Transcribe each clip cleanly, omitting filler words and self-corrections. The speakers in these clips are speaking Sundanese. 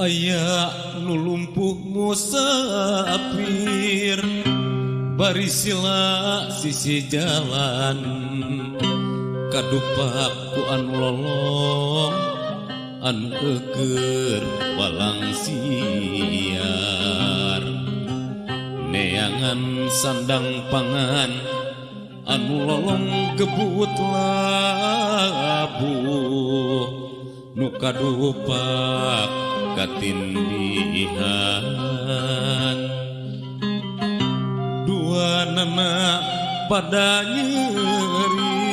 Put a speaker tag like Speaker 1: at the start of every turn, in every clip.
Speaker 1: aya nu lumpuh musafir bari sila sisi jalan kadupak ku anu lolong anu eukeur walang siar neangan sandang pangan anu lolong gebut labuh nu kadupak katindihan dua nana pada nyeri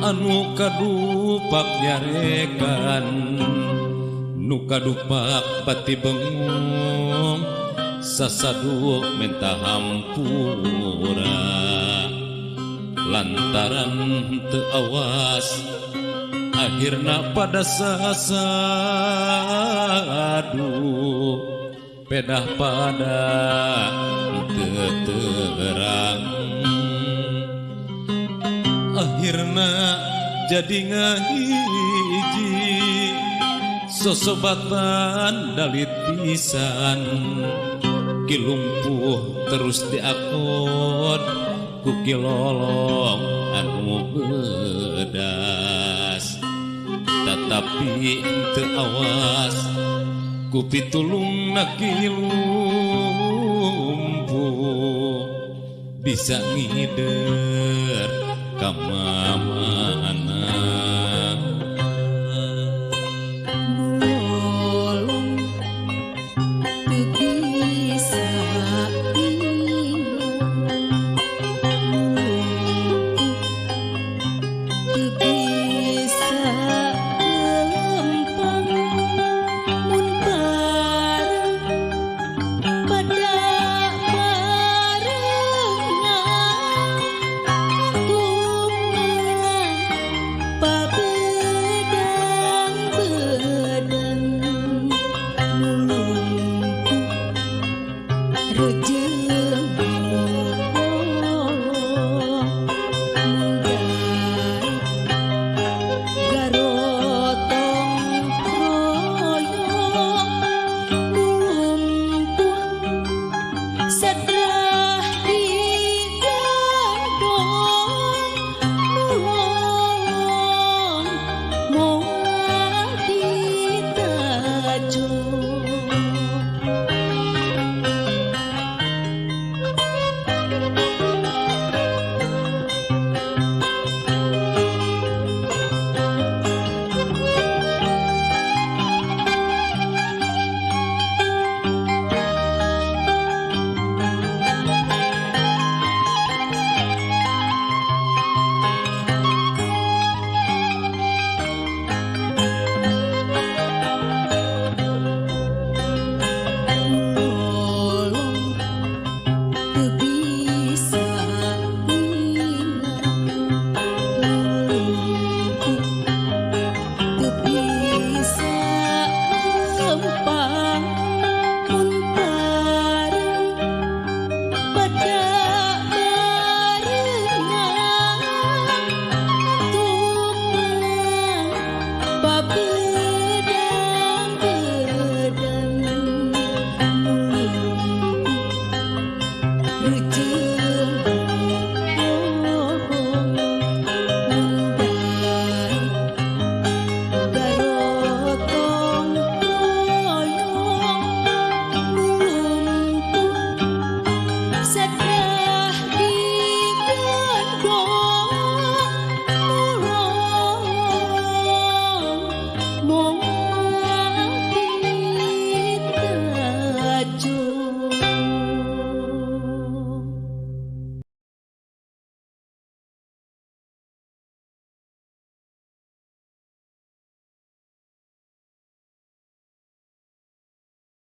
Speaker 1: anu kadupak nyarekan nu kadupak pati bengong sasadu minta hampura lantaran teu awas akhirna pada sasadu pedah pada terang akhirna jadi ngahiji sosobatan dalit pisan kilumpuh terus diakon ku kilolong anu bedas tetapi teu awas ku pitulung nakilumpuh bisa ngider ka mama